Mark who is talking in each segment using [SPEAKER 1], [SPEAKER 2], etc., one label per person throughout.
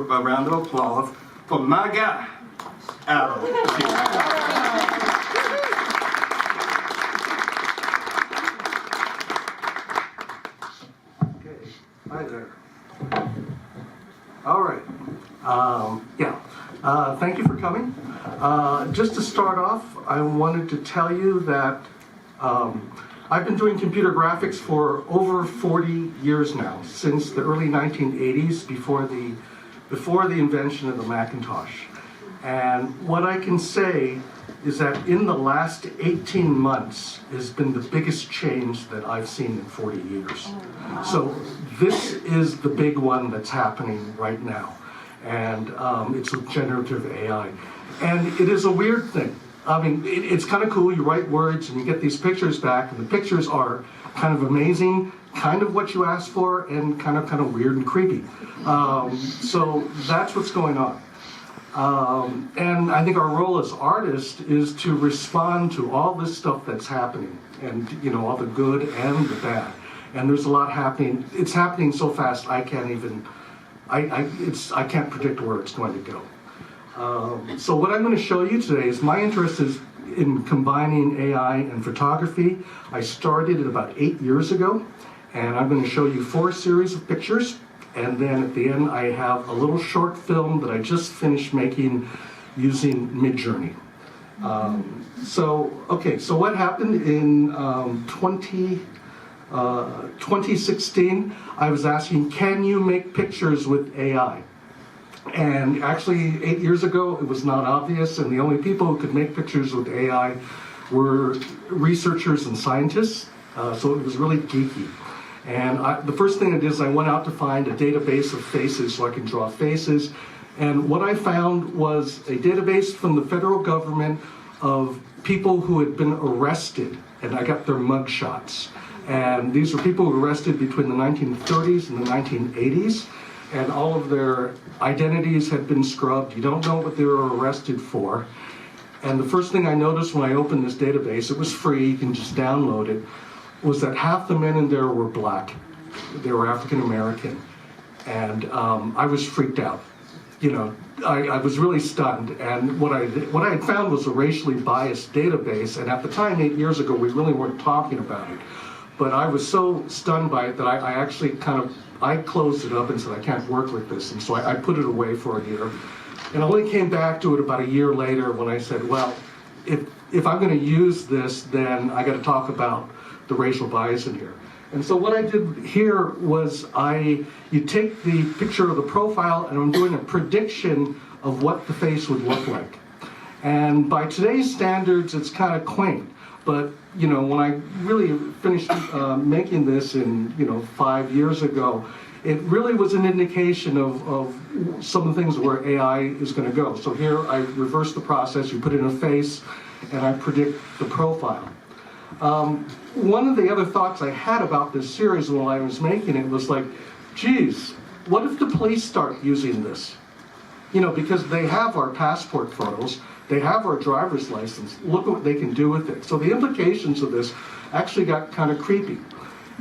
[SPEAKER 1] A round of applause for my guy, Adam. Okay, hi there. All right. Thank you for coming. Just to start off, I wanted to tell you that I've been doing computer graphics for over 40 years now, since the early 1980s, before the invention of the Macintosh. And what I can say is that in the last 18 months has been the biggest change that I've seen in 40 years. So this is the big one that's happening right now. And it's with generative AI. And it is a weird thing. I mean, it's kind of cool. You write words and you get these pictures back, and the pictures are kind of amazing, kind of what you asked for, and kind of weird and creepy. So that's what's going on. And I think our role as artists is to respond to all this stuff that's happening, and all the good and the bad. And there's a lot happening. It's happening so fast I can't even. I can't predict where it's going to go. So what I'm going to show you today is my interest is in combining AI and photography. I started it about 8 years ago, and I'm going to show you 4 series of pictures, and then at the end I have a little short film that I just finished making using Midjourney. So what happened in 2016, I was asking, can you make pictures with AI? And actually, 8 years ago, it was not obvious, and the only people who could make pictures with AI were researchers and scientists, so it was really geeky. And the first thing I did is I went out to find a database of faces so I can draw faces, and what I found was a database from the federal government of people who had been arrested, and I got their mug shots. And these were people who were arrested between the 1930s and the 1980s. And all of their identities had been scrubbed. You don't know what they were arrested for. And the first thing I noticed when I opened this database, it was free, you can just download it, was that half the men in there were black. They were African American. And I was freaked out. I was really stunned. And what I had found was a racially biased database. And at the time, 8 years ago, we really weren't talking about it. But I was so stunned by it that I actually I closed it up and said, I can't work with this. And so I put it away for a year. And I only came back to it about a year later when I said, well, if I'm going to use this, then I got to talk about the racial bias in here. And so what I did here was you take the picture of the profile, and I'm doing a prediction of what the face would look like. And by today's standards, it's kind of quaint. But when I really finished making this in 5 years ago, it really was an indication of some of the things where AI is going to go. So here I reverse the process. You put in a face, and I predict the profile. One of the other thoughts I had about this series while I was making it was like, geez, what if the police start using this? Because they have our passport photos. They have our driver's license. Look what they can do with it. So the implications of this actually got kind of creepy.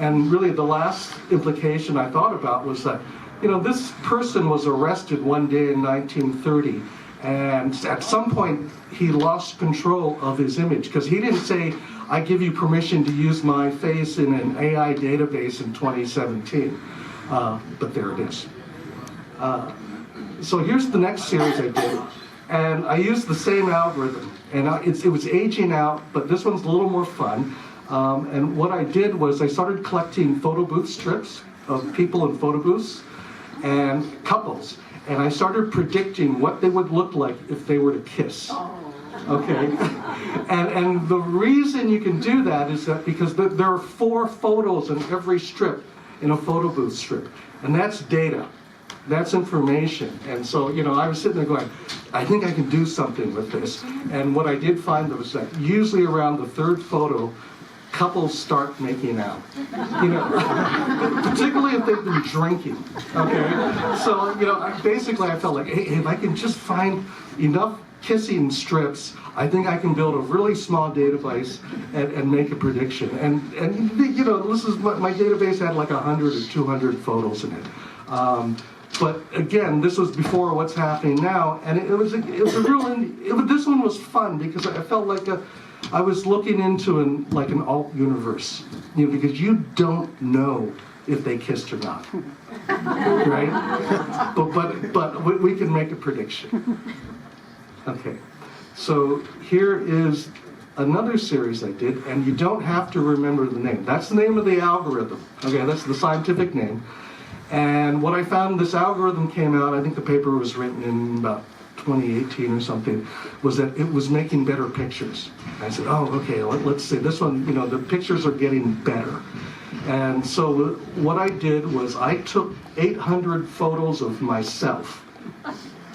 [SPEAKER 1] And really the last implication I thought about was that, this person was arrested one day in 1930, and at some point he lost control of his image, because he didn't say, I give you permission to use my face in an AI database in 2017. But there it is. So here's the next series I did. And I used the same algorithm, and it was aging out, but this one's a little more fun. And what I did was I started collecting photo booth strips of people in photo booths and couples, and I started predicting what they would look like if they were to kiss. Okay, and the reason you can do that is that because there are 4 photos in every strip in a photo booth strip, and that's data. That's information. And so, I was sitting there going, I think I can do something with this. And what I did find was that usually around the 3rd photo, couples start making out. Particularly if they've been drinking. Okay? So, basically I felt like, hey, if I can just find enough kissing strips, I think I can build a really small database and make a prediction. And this is my database had like 100 or 200 photos in it. But again, this was before what's happening now, and it was a real. This one was fun because I felt like I was looking into an alt universe, because you don't know if they kissed or not, right? But we can make a prediction. Okay, so here is another series I did, and you don't have to remember the name. That's the name of the algorithm. Okay, that's the scientific name. And what I found, this algorithm came out, I think the paper was written in about 2018 or something, was that it was making better pictures. And I said, oh, okay, let's see. This one, the pictures are getting better. And so what I did was I took 800 photos of myself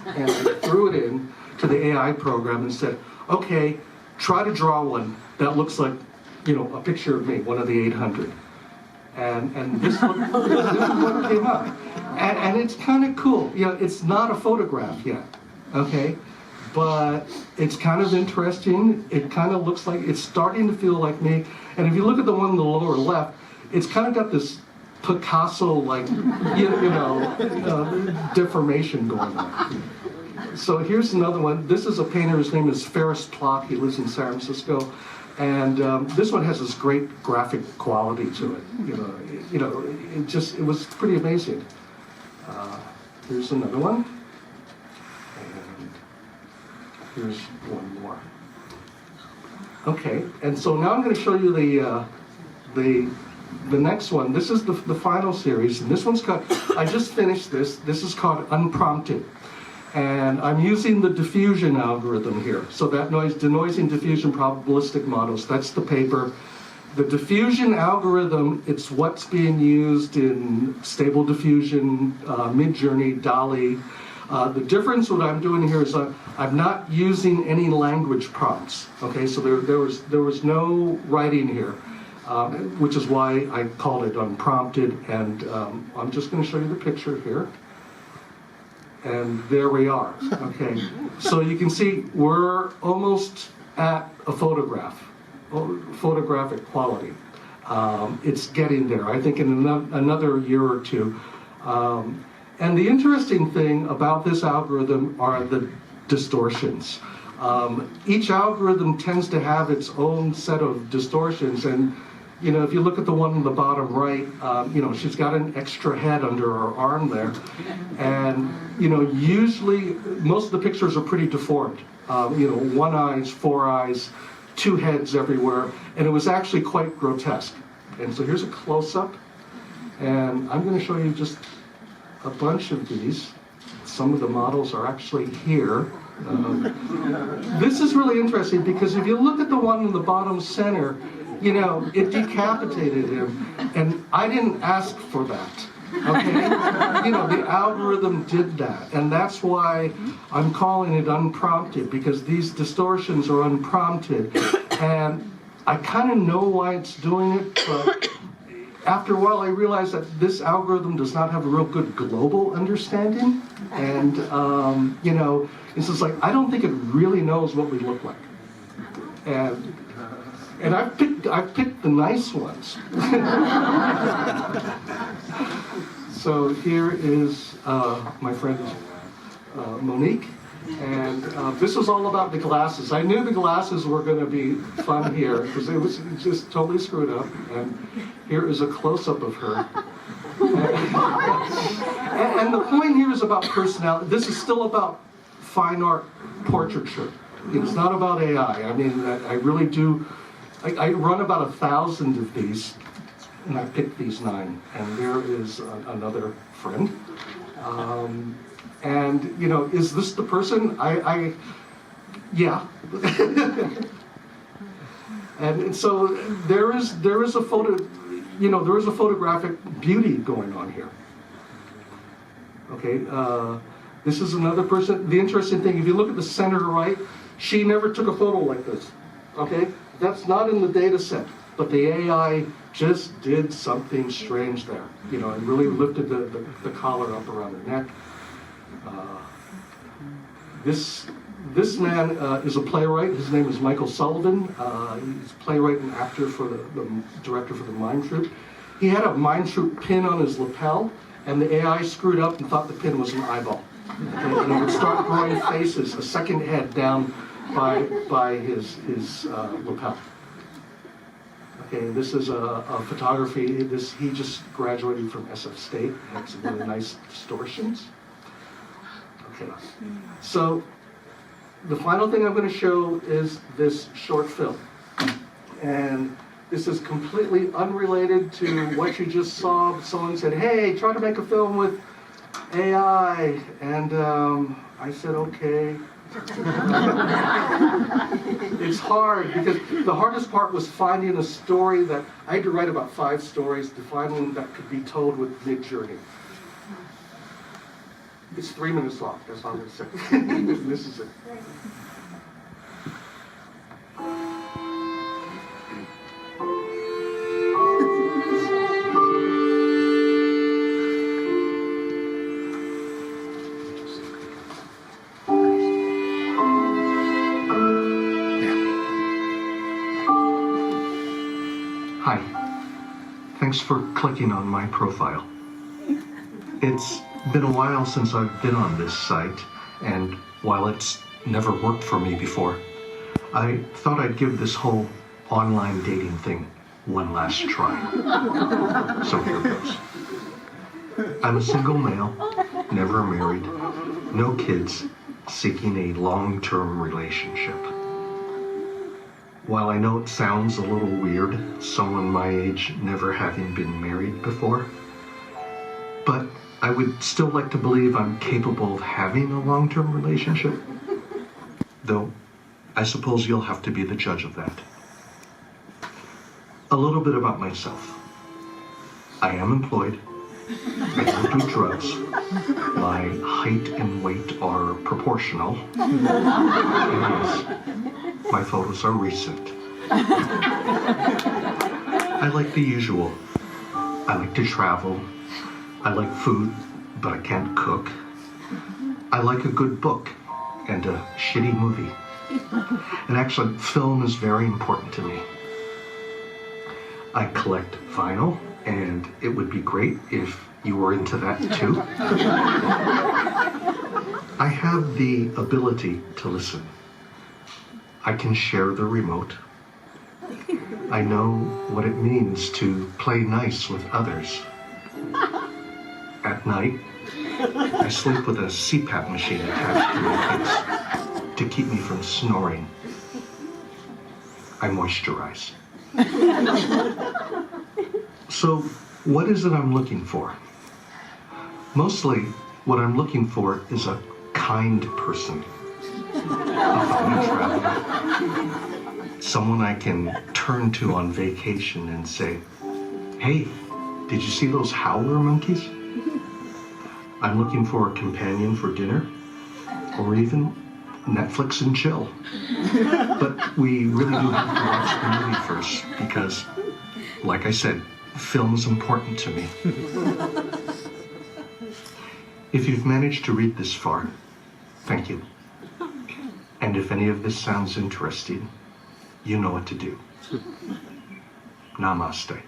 [SPEAKER 1] and I threw it in to the AI program and said, okay, try to draw one that looks like, a picture of me, one of the 800. And this is what came up. And it's kind of cool. It's not a photograph yet, okay? But it's kind of interesting. It kind of looks like, it's starting to feel like me. And if you look at the one in the lower left, it's kind of got this Picasso-like, deformation going on. So here's another one. This is a painter. His name is Ferris Plock. He lives in San Francisco. And this one has this great graphic quality to it. It was pretty amazing. Here's another one. And here's one more. Okay, and so now I'm going to show you the next one. This is the final series, and this one's called, I just finished this. This is called Unprompted. And I'm using the diffusion algorithm here. So that denoising diffusion probabilistic models, that's the paper. The diffusion algorithm, it's what's being used in Stable Diffusion, Midjourney, DALL-E. The difference, what I'm doing here is I'm not using any language prompts. Okay, so there was no writing here, which is why I called it unprompted. And I'm just going to show you the picture here. And there we are, okay? So you can see we're almost at a photographic quality. It's getting there, I think, in another year or two. And the interesting thing about this algorithm are the distortions. Each algorithm tends to have its own set of distortions, and if you look at the one in the bottom right, she's got an extra head under her arm there. And, usually most of the pictures are pretty deformed. One eyes, four eyes, two heads everywhere. And it was actually quite grotesque. And so here's a close-up. And I'm going to show you just a bunch of these. Some of the models are actually here. This is really interesting because if you look at the one in the bottom center, it decapitated him, and I didn't ask for that, okay? The algorithm did that, and that's why I'm calling it unprompted, because these distortions are unprompted, and I kind of know why it's doing it, but after a while I realized that this algorithm does not have a real good global understanding, and, it's just like, I don't think it really knows what we look like. And I've picked the nice ones. So here is my friend Monique, and this is all about the glasses. I knew the glasses were going to be fun here because it was just totally screwed up. And here is a close-up of her. And the point here is about personality. This is still about fine art portraiture. It's not about AI. I mean, I really do. I run about 1,000 of these, and I picked these 9. And there is another friend. And is this the person? Yeah. And so there is a photo. There is a photographic beauty going on here. Okay. This is another person. The interesting thing, if you look at the center right, she never took a photo like this. Okay. That's not in the data set, but the AI just did something strange there, and really lifted the collar up around her neck. This man is a playwright. His name is Michael Sullivan. He's a playwright and actor for the director for the Mime Troupe. He had a Mime Troupe pin on his lapel, and the AI screwed up and thought the pin was an eyeball. Okay? And it would start growing faces, a second head down by his lapel. Okay, this is a photography. He just graduated from SF State. He had some really nice distortions. Okay, so the final thing I'm going to show is this short film. And this is completely unrelated to what you just saw. Someone said, hey, try to make a film with AI. And I said, okay. It's hard because the hardest part was finding a story that I had to write about 5 stories to find one that could be told with Midjourney. It's 3 minutes long. That's all I'm going to say. This is it. Hi. Thanks for clicking on my profile. It's been a while since I've been on this site, and while it's never worked for me before, I thought I'd give this whole online dating thing one last try. So here goes. I'm a single male, never married, no kids, seeking a long-term relationship. While I know it sounds a little weird, someone my age never having been married before, but I would still like to believe I'm capable of having a long-term relationship. Though, I suppose you'll have to be the judge of that. A little bit about myself. I am employed. I don't do drugs. My height and weight are proportional. And yes, my photos are recent. I like the usual. I like to travel. I like food, but I can't cook. I like a good book and a shitty movie. And actually, film is very important to me. I collect vinyl, and it would be great if you were into that too. I have the ability to listen. I can share the remote. I know what it means to play nice with others. At night, I sleep with a CPAP machine attached to my face to keep me from snoring. I moisturize. So, what is it I'm looking for? Mostly, what I'm looking for is a kind person. A fellow traveler. Someone I can turn to on vacation and say, hey, did you see those howler monkeys? I'm looking for a companion for dinner, or even Netflix and chill. But we really do have to watch the movie first, because, like I said, film is important to me. If you've managed to read this far, thank you. And if any of this sounds interesting, you know what to do. Namaste.